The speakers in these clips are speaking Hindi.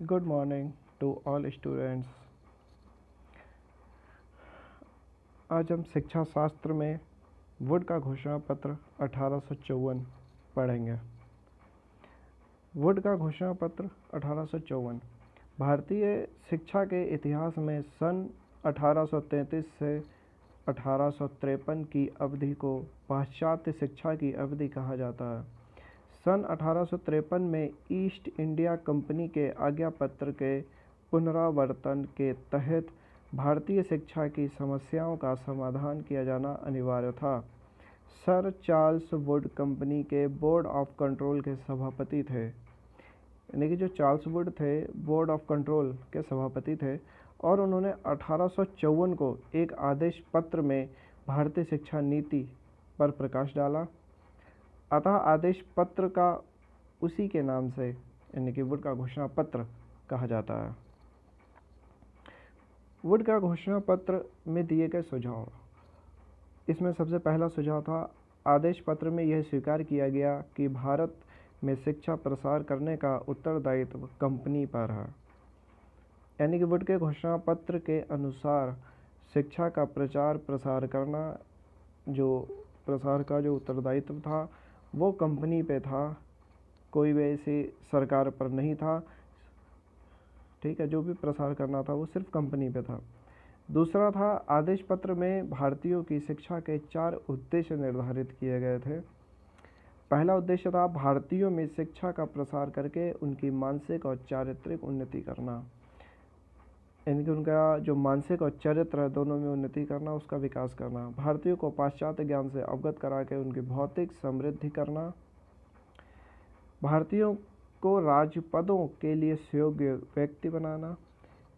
Good morning to all students। आज हम शिक्षा शास्त्र में वुड का घोषणा पत्र 1854 पढ़ेंगे। वुड का घोषणा पत्र 1854 भारतीय शिक्षा के इतिहास में सन 1833 से 1853 की अवधि को पाश्चात्य शिक्षा की अवधि कहा जाता है। सन 1853 में ईस्ट इंडिया कंपनी के आज्ञा पत्र के पुनरावर्तन के तहत भारतीय शिक्षा की समस्याओं का समाधान किया जाना अनिवार्य था। सर चार्ल्स वुड कंपनी के बोर्ड ऑफ कंट्रोल के सभापति थे। यानी कि जो चार्ल्स वुड थे बोर्ड ऑफ कंट्रोल के सभापति थे और उन्होंने 1854 को एक आदेश पत्र में भारतीय शिक्षा नीति पर प्रकाश डाला। अतः आदेश पत्र का उसी के नाम से यानी कि वुड का घोषणा पत्र कहा जाता है। वुड का घोषणा पत्र में दिए गए सुझाव, इसमें सबसे पहला सुझाव था आदेश पत्र में यह स्वीकार किया गया कि भारत में शिक्षा प्रसार करने का उत्तरदायित्व कंपनी पर है। यानी कि वुड के घोषणा पत्र के अनुसार शिक्षा का प्रचार प्रसार करना, जो प्रसार का जो उत्तरदायित्व था वो कंपनी पे था, कोई भी ऐसी सरकार पर नहीं था। ठीक है, जो भी प्रसार करना था वो सिर्फ कंपनी पे था। दूसरा था आदेश पत्र में भारतीयों की शिक्षा के 4 उद्देश्य निर्धारित किए गए थे। पहला उद्देश्य था भारतीयों में शिक्षा का प्रसार करके उनकी मानसिक और चारित्रिक उन्नति करना। यानी कि उनका जो मानसिक और चरित्र है दोनों में उन्नति करना, उसका विकास करना। भारतीयों को पाश्चात्य ज्ञान से अवगत करा के उनकी भौतिक समृद्धि करना। भारतीयों को राजपदों के लिए सुयोग्य व्यक्ति बनाना।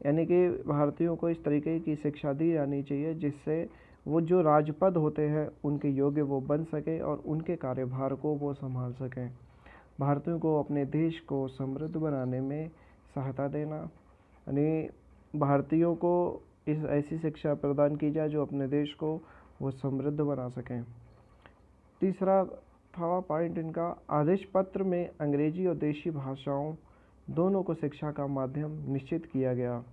यानी कि भारतीयों को इस तरीके की शिक्षा दी जानी चाहिए जिससे वो जो राजपद होते हैं उनके योग्य वो बन सके और उनके कार्यभार को वो संभाल सकें। भारतीयों को अपने देश को समृद्ध बनाने में सहायता देना। यानी भारतीयों को इस ऐसी शिक्षा प्रदान की जाए जो अपने देश को वो समृद्ध बना सकें। तीसरा था पॉइंट इनका, आदेश पत्र में अंग्रेजी और देशी भाषाओं दोनों को शिक्षा का माध्यम निश्चित किया गया।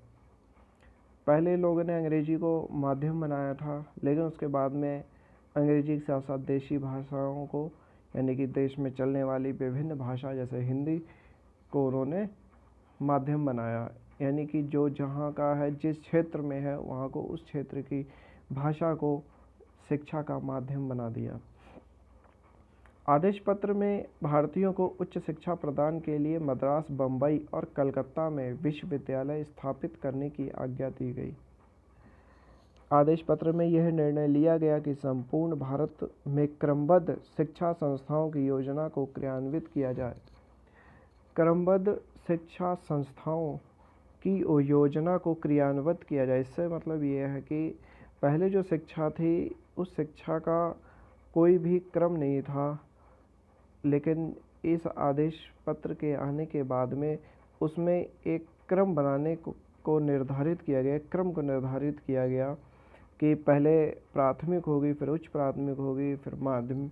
पहले लोगों ने अंग्रेजी को माध्यम बनाया था, लेकिन उसके बाद में अंग्रेजी के साथ साथ देशी भाषाओं को यानी कि देश में चलने वाली विभिन्न भाषा जैसे हिंदी को उन्होंने माध्यम बनाया। यानी कि जो जहाँ का है, जिस क्षेत्र में है, वहाँ को उस क्षेत्र की भाषा को शिक्षा का माध्यम बना दिया। आदेश पत्र में भारतीयों को उच्च शिक्षा प्रदान के लिए मद्रास, बम्बई और कलकत्ता में विश्वविद्यालय स्थापित करने की आज्ञा दी गई। आदेश पत्र में यह निर्णय लिया गया कि संपूर्ण भारत में क्रमबद्ध शिक्षा संस्थाओं की योजना को क्रियान्वित किया जाए। क्रमबद्ध शिक्षा संस्थाओं की योजना को क्रियान्वित किया जाए, इससे मतलब ये है कि पहले जो शिक्षा थी उस शिक्षा का कोई भी क्रम नहीं था, लेकिन इस आदेश पत्र के आने के बाद में उसमें एक क्रम बनाने को निर्धारित किया गया, क्रम को निर्धारित किया गया कि पहले प्राथमिक होगी, फिर उच्च प्राथमिक होगी, फिर माध्यमिक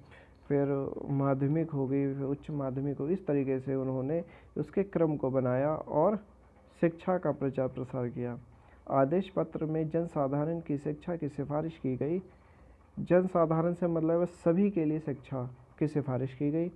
होगी, फिर उच्च माध्यमिक होगी। इस तरीके से उन्होंने उसके क्रम को बनाया और शिक्षा का प्रचार प्रसार किया। आदेश पत्र में जनसाधारण की शिक्षा की सिफारिश की गई। जनसाधारण से मतलब सभी के लिए शिक्षा की सिफारिश की गई,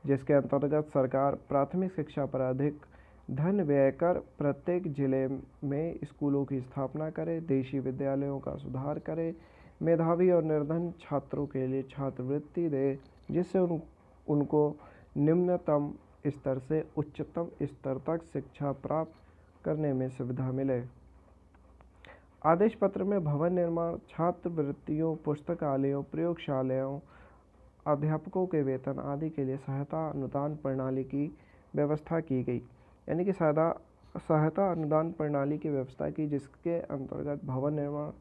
जिसके अंतर्गत सरकार प्राथमिक शिक्षा पर अधिक धन व्यय कर प्रत्येक जिले में स्कूलों की स्थापना करे, देशी विद्यालयों का सुधार करे, मेधावी और निर्धन छात्रों के लिए छात्रवृत्ति दे, जिससे उनको निम्नतम स्तर से उच्चतम स्तर तक शिक्षा प्राप्त करने में सुविधा मिले। आदेश पत्र में भवन निर्माण, छात्रवृत्तियों, पुस्तकालयों, प्रयोगशालाओं, अध्यापकों के वेतन आदि के लिए सहायता अनुदान प्रणाली की व्यवस्था की गई। यानी कि सहायता अनुदान प्रणाली की व्यवस्था की, जिसके अंतर्गत भवन निर्माण,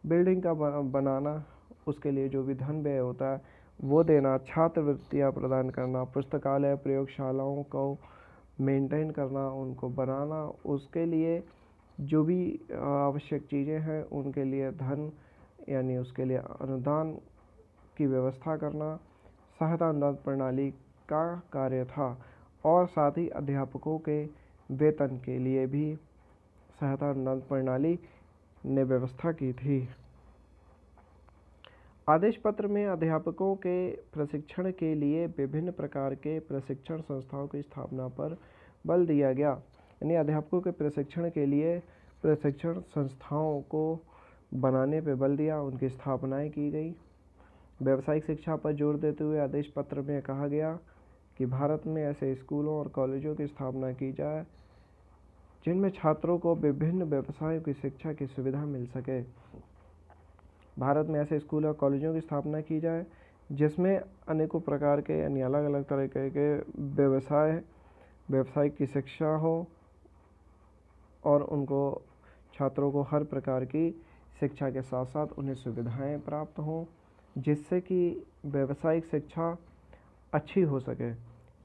बिल्डिंग का बनाना, उसके लिए जो भी धन व्यय होता है वो देना, छात्रवृत्तियाँ प्रदान करना, पुस्तकालय प्रयोगशालाओं को मेंटेन करना, उनको बनाना, उसके लिए जो भी आवश्यक चीज़ें हैं उनके लिए धन यानी उसके लिए अनुदान की व्यवस्था करना सहायता अनुदान प्रणाली का कार्य था। और साथ ही अध्यापकों के वेतन के लिए भी सहायता अनुदान प्रणाली ने व्यवस्था की थी। आदेश पत्र में अध्यापकों के प्रशिक्षण के लिए विभिन्न प्रकार के प्रशिक्षण संस्थाओं की स्थापना पर बल दिया गया। यानी अध्यापकों के प्रशिक्षण के लिए प्रशिक्षण संस्थाओं को बनाने पर बल दिया, उनकी स्थापनाएं की गई। व्यावसायिक शिक्षा पर जोर देते हुए आदेश पत्र में कहा गया कि भारत में ऐसे स्कूलों और कॉलेजों की स्थापना की जाए जिनमें छात्रों को विभिन्न व्यवसायों की शिक्षा की सुविधा मिल सके। भारत में ऐसे स्कूल और कॉलेजों की स्थापना की जाए जिसमें अनेकों प्रकार के यानी अलग अलग तरीके के व्यवसायिक की शिक्षा हो और उनको छात्रों को हर प्रकार की शिक्षा के साथ साथ उन्हें सुविधाएं प्राप्त हों जिससे कि व्यावसायिक शिक्षा अच्छी हो सके।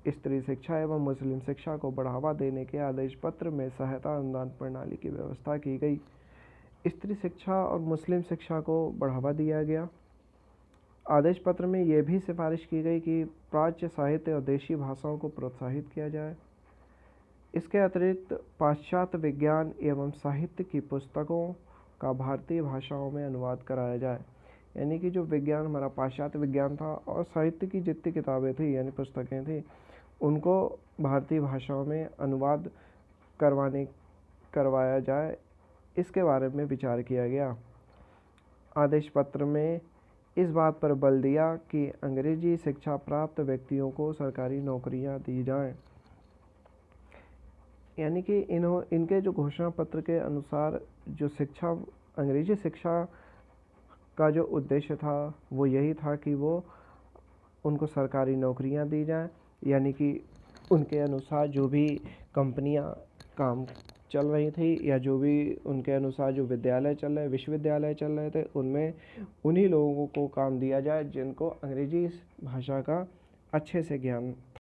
स्त्री शिक्षा एवं मुस्लिम शिक्षा को बढ़ावा देने के आदेश पत्र में सहायता अनुदान प्रणाली की व्यवस्था की गई। स्त्री शिक्षा और मुस्लिम शिक्षा को बढ़ावा दिया गया। आदेश पत्र में यह भी सिफारिश की गई कि प्राच्य साहित्य और देशी भाषाओं को प्रोत्साहित किया जाए। इसके अतिरिक्त पाश्चात्य विज्ञान एवं साहित्य की पुस्तकों का भारतीय भाषाओं में अनुवाद कराया जाए। यानी कि जो विज्ञान हमारा पाश्चात्य विज्ञान था और साहित्य की जितनी किताबें थी यानी पुस्तकें थी उनको भारतीय भाषाओं में अनुवाद करवाया जाए, इसके बारे में विचार किया गया। आदेश पत्र में इस बात पर बल दिया कि अंग्रेजी शिक्षा प्राप्त व्यक्तियों को सरकारी नौकरियां दी जाएं। यानी कि इनके जो घोषणा पत्र के अनुसार जो शिक्षा अंग्रेजी शिक्षा का जो उद्देश्य था वो यही था कि वो उनको सरकारी नौकरियां दी जाएं। यानी कि उनके अनुसार जो भी कंपनियां काम चल रही थी या जो भी उनके अनुसार जो विश्वविद्यालय चल रहे थे उनमें उन्हीं लोगों को काम दिया जाए जिनको अंग्रेजी भाषा का अच्छे से ज्ञान